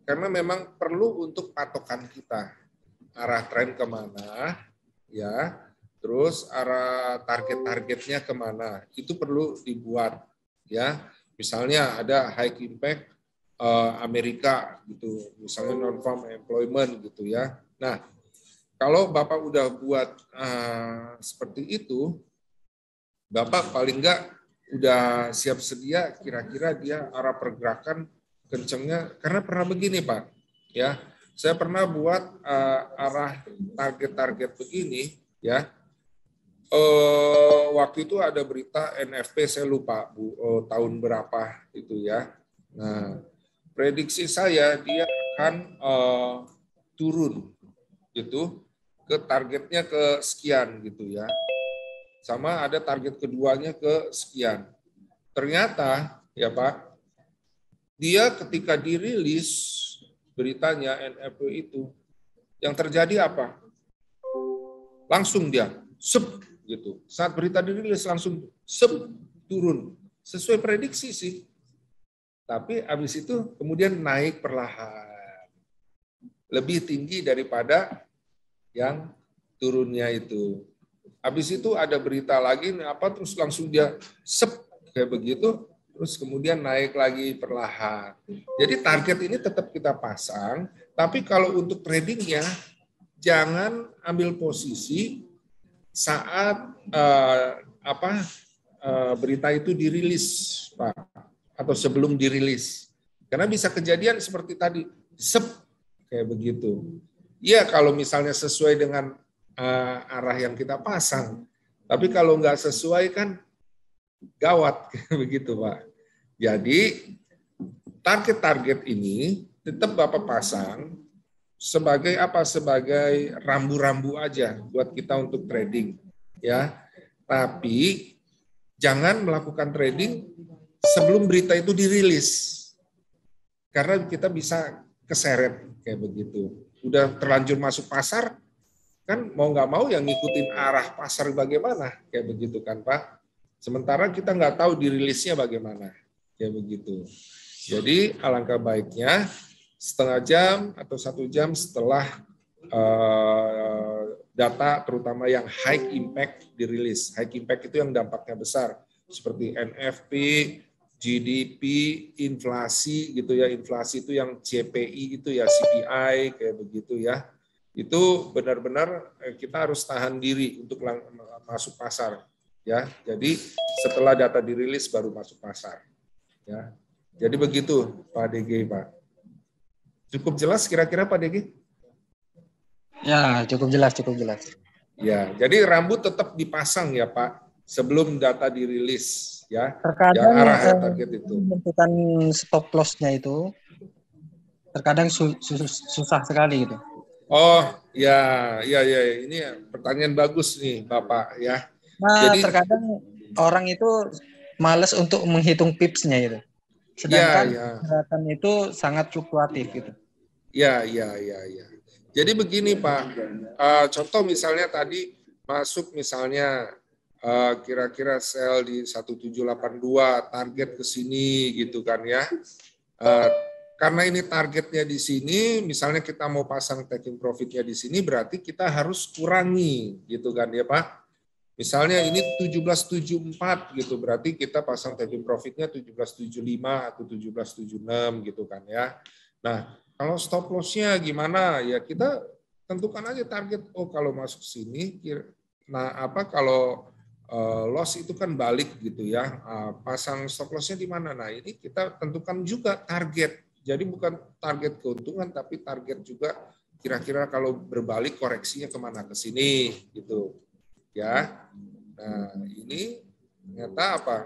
karena memang perlu untuk patokan kita arah tren kemana ya, terus arah target-targetnya kemana, itu perlu dibuat ya. Misalnya ada high impact Amerika gitu, misalnya non-farm employment gitu ya. Nah, kalau Bapak udah buat seperti itu, Bapak paling enggak udah siap sedia kira-kira dia arah pergerakan kencengnya, karena pernah begini Pak, ya, saya pernah buat arah target-target begini ya. Waktu itu ada berita NFP, saya lupa tahun berapa itu ya. Nah, prediksi saya dia akan turun gitu ke targetnya ke sekian gitu ya. Sama ada target keduanya ke sekian. Ternyata ya Pak, dia ketika dirilis beritanya NFP itu, yang terjadi apa? Langsung dia gitu. Saat berita dirilis langsung turun. Sesuai prediksi sih. Tapi habis itu kemudian naik perlahan. Lebih tinggi daripada yang turunnya itu. Habis itu ada berita lagi terus langsung dia kayak begitu, terus kemudian naik lagi perlahan. Jadi target ini tetap kita pasang, tapi kalau untuk tradingnya jangan ambil posisi saat berita itu dirilis, Pak, atau sebelum dirilis. Karena bisa kejadian seperti tadi, kayak begitu. Ya kalau misalnya sesuai dengan arah yang kita pasang, tapi kalau nggak sesuai kan gawat, begitu Pak. Jadi target-target ini tetap Bapak pasang sebagai apa? Sebagai rambu-rambu aja buat kita untuk trading, ya. Tapi jangan melakukan trading sebelum berita itu dirilis, karena kita bisa keseret kayak begitu. Udah terlanjur masuk pasar, kan mau nggak mau yang ngikutin arah pasar bagaimana, kayak begitu kan Pak. Sementara kita nggak tahu dirilisnya bagaimana, kayak begitu. Jadi alangkah baiknya setengah jam atau 1 jam setelah data terutama yang high impact dirilis. High impact itu yang dampaknya besar, seperti NFP, GDP, inflasi gitu ya. Inflasi itu yang CPI itu ya, CPI kayak begitu ya. Itu benar-benar kita harus tahan diri untuk masuk pasar ya. Jadi setelah data dirilis baru masuk pasar ya. Jadi begitu Pak DG, Pak. Cukup jelas kira-kira Pak DG? Ya, cukup jelas, cukup jelas. Ya, jadi rambut tetap dipasang ya Pak sebelum data dirilis ya. Terkadang yang arah target itu. Menentukan stop loss-nya itu terkadang susah sekali gitu. Oh, ya, ini pertanyaan bagus nih Bapak ya. Nah, jadi terkadang orang itu malas untuk menghitung pips-nya itu. Sedangkan gerakan itu sangat fluktuatif gitu. Ya. Jadi begini Pak, contoh misalnya tadi masuk misalnya kira-kira sell di 1782, target ke sini gitu kan ya. Karena ini targetnya di sini, misalnya kita mau pasang taking profitnya di sini, berarti kita harus kurangi gitu kan ya Pak. Misalnya ini 1774 gitu, berarti kita pasang taking profitnya 1775 atau 1776 gitu kan ya. Nah, kalau stop loss-nya gimana? Ya kita tentukan aja target. Oh, kalau masuk sini, kalau loss itu kan balik gitu ya. Pasang stop loss-nya di mana? Nah, ini kita tentukan juga target. Jadi bukan target keuntungan, tapi target juga kira-kira kalau berbalik koreksinya kemana? Ke sini gitu. Ya. Nah, ini ternyata apa?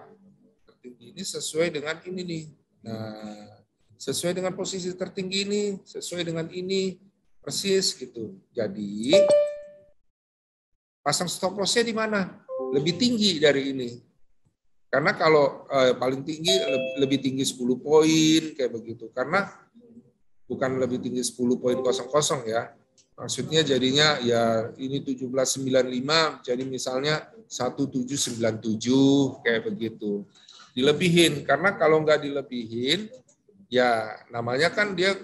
Tertinggi ini sesuai dengan ini nih. Nah, sesuai dengan posisi tertinggi ini, sesuai dengan ini, persis gitu. Jadi, pasang stop loss-nya di mana? Lebih tinggi dari ini. Karena kalau paling tinggi, lebih tinggi 10 poin, kayak begitu. Karena bukan lebih tinggi 10.00 ya. Maksudnya jadinya ya ini 1795, jadi misalnya 1797 kayak begitu. Dilebihin, karena kalau nggak dilebihin, ya namanya kan dia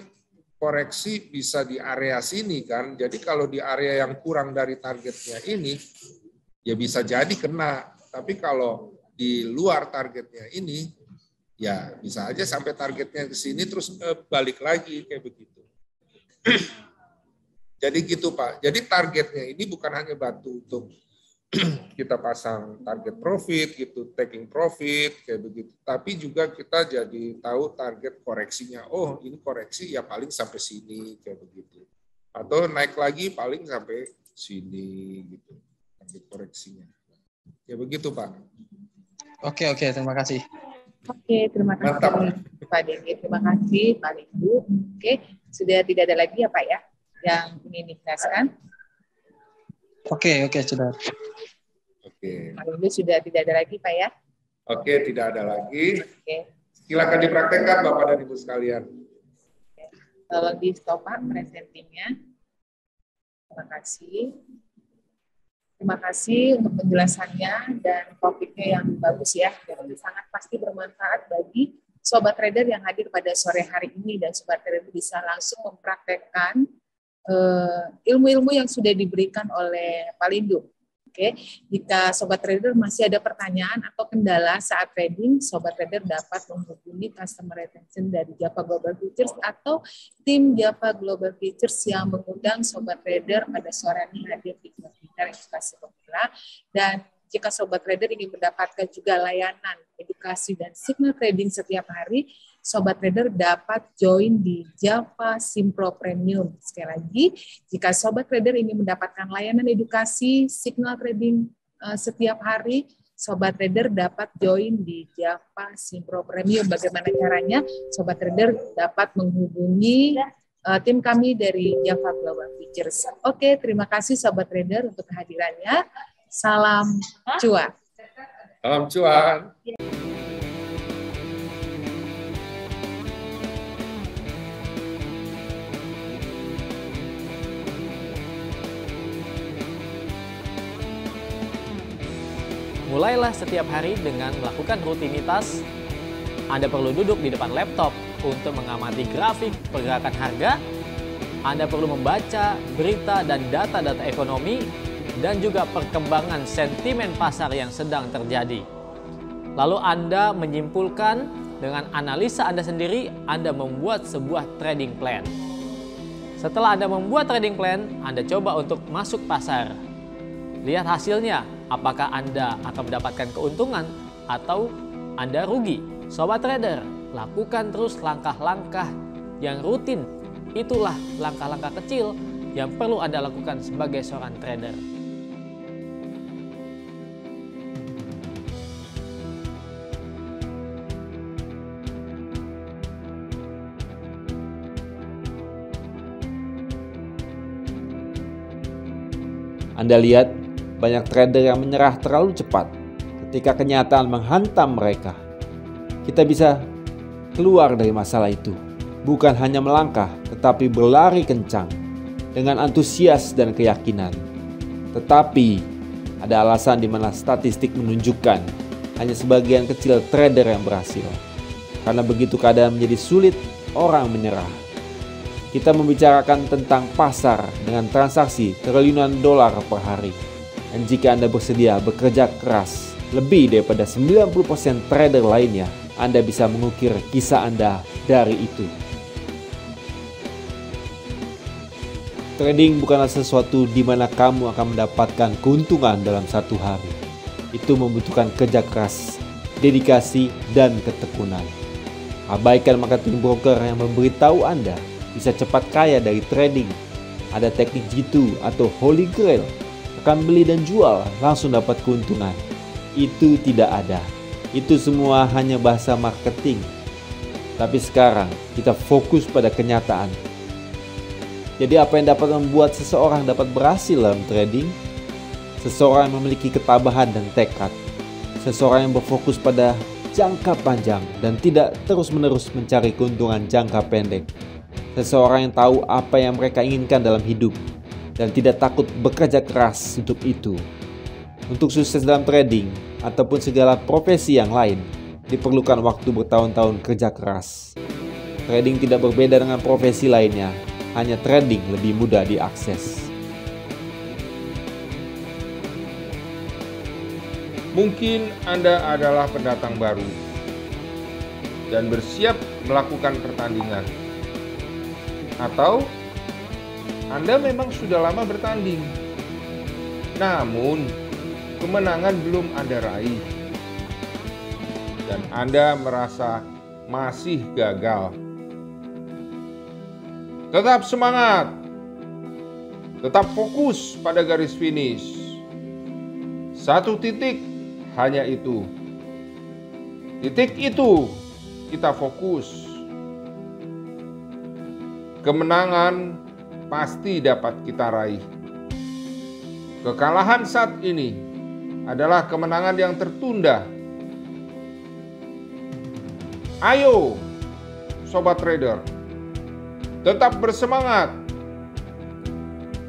koreksi bisa di area sini kan. Jadi kalau di area yang kurang dari targetnya ini, ya bisa jadi kena. Tapi kalau di luar targetnya ini, ya bisa aja sampai targetnya ke sini terus balik lagi kayak begitu. Jadi gitu Pak. Jadi targetnya ini bukan hanya bantu untuk kita pasang target profit gitu, taking profit kayak begitu. Tapi juga kita jadi tahu target koreksinya. Oh, ini koreksi ya paling sampai sini kayak begitu. Atau naik lagi paling sampai sini gitu. Target koreksinya. Ya begitu, Pak. Oke, terima kasih. Oke, terima kasih. Mantap. Pak Dengi. Terima kasih, Pak Lindu. Oke, sudah tidak ada lagi ya Pak ya yang ingin dijelaskan? Oke, sudah. Oke. Pak Lindu sudah tidak ada lagi Pak ya? Oke, tidak ada lagi. Oke. Silakan dipraktekkan Bapak dan Ibu sekalian. Tolong di stop Pak presentingnya. Terima kasih. Terima kasih untuk penjelasannya dan topiknya yang bagus ya. Jadi sangat pasti bermanfaat bagi sobat trader yang hadir pada sore hari ini, dan sobat trader bisa langsung mempraktekkan ilmu-ilmu yang sudah diberikan oleh Pak Lindu. Oke, jika sobat trader masih ada pertanyaan atau kendala saat trading, sobat trader dapat menghubungi customer retention dari Java Global Futures atau tim Java Global Futures yang mengundang sobat trader pada sore ini hadir di webinar edukasi pemula. Dan jika sobat trader ingin mendapatkan juga layanan edukasi dan signal trading setiap hari, sobat trader dapat join di Java Simpro Premium. Sekali lagi, jika sobat trader ingin mendapatkan layanan edukasi signal trading setiap hari, sobat trader dapat join di Java Simpro Premium. Bagaimana caranya? Sobat trader dapat menghubungi tim kami dari Java Global Futures. Oke, terima kasih sobat trader untuk kehadirannya. Salam cuan. Salam cuan. Mulailah setiap hari dengan melakukan rutinitas. Anda perlu duduk di depan laptop untuk mengamati grafik pergerakan harga. Anda perlu membaca berita dan data-data ekonomi dan juga perkembangan sentimen pasar yang sedang terjadi. Lalu Anda menyimpulkan dengan analisa Anda sendiri, Anda membuat sebuah trading plan. Setelah Anda membuat trading plan, Anda coba untuk masuk pasar. Lihat hasilnya, apakah Anda akan mendapatkan keuntungan atau Anda rugi. Sobat trader, lakukan terus langkah-langkah yang rutin. Itulah langkah-langkah kecil yang perlu Anda lakukan sebagai seorang trader. Anda lihat banyak trader yang menyerah terlalu cepat ketika kenyataan menghantam mereka. Kita bisa keluar dari masalah itu, bukan hanya melangkah, tetapi berlari kencang dengan antusias dan keyakinan. Tetapi ada alasan di mana statistik menunjukkan hanya sebagian kecil trader yang berhasil. Karena begitu keadaan menjadi sulit, orang menyerah. Kita membicarakan tentang pasar dengan transaksi triliunan dolar per hari. Dan jika Anda bersedia bekerja keras lebih daripada 90% trader lainnya, Anda bisa mengukir kisah Anda dari itu. Trading bukanlah sesuatu di mana kamu akan mendapatkan keuntungan dalam satu hari. Itu membutuhkan kerja keras, dedikasi, dan ketekunan. Abaikan marketing broker yang memberitahu Anda bisa cepat kaya dari trading. Ada teknik G2 atau Holy Grail, akan beli dan jual langsung dapat keuntungan. Itu tidak ada. Itu semua hanya bahasa marketing. Tapi sekarang kita fokus pada kenyataan. Jadi apa yang dapat membuat seseorang dapat berhasil dalam trading? Seseorang yang memiliki ketabahan dan tekad. Seseorang yang berfokus pada jangka panjang dan tidak terus-menerus mencari keuntungan jangka pendek. Seseorang yang tahu apa yang mereka inginkan dalam hidup dan tidak takut bekerja keras untuk itu. Untuk sukses dalam trading ataupun segala profesi yang lain, diperlukan waktu bertahun-tahun kerja keras. Trading tidak berbeda dengan profesi lainnya, hanya trading lebih mudah diakses. Mungkin Anda adalah pendatang baru dan bersiap melakukan pertandingan. Atau Anda memang sudah lama bertanding, namun kemenangan belum Anda raih, dan Anda merasa masih gagal. Tetap semangat, tetap fokus pada garis finish. Satu titik, hanya itu. Titik itu kita fokus. Kemenangan pasti dapat kita raih. Kekalahan saat ini adalah kemenangan yang tertunda. Ayo, sobat trader, tetap bersemangat,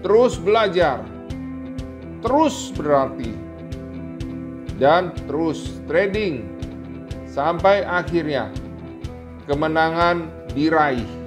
terus belajar, terus berlatih, dan terus trading sampai akhirnya kemenangan diraih.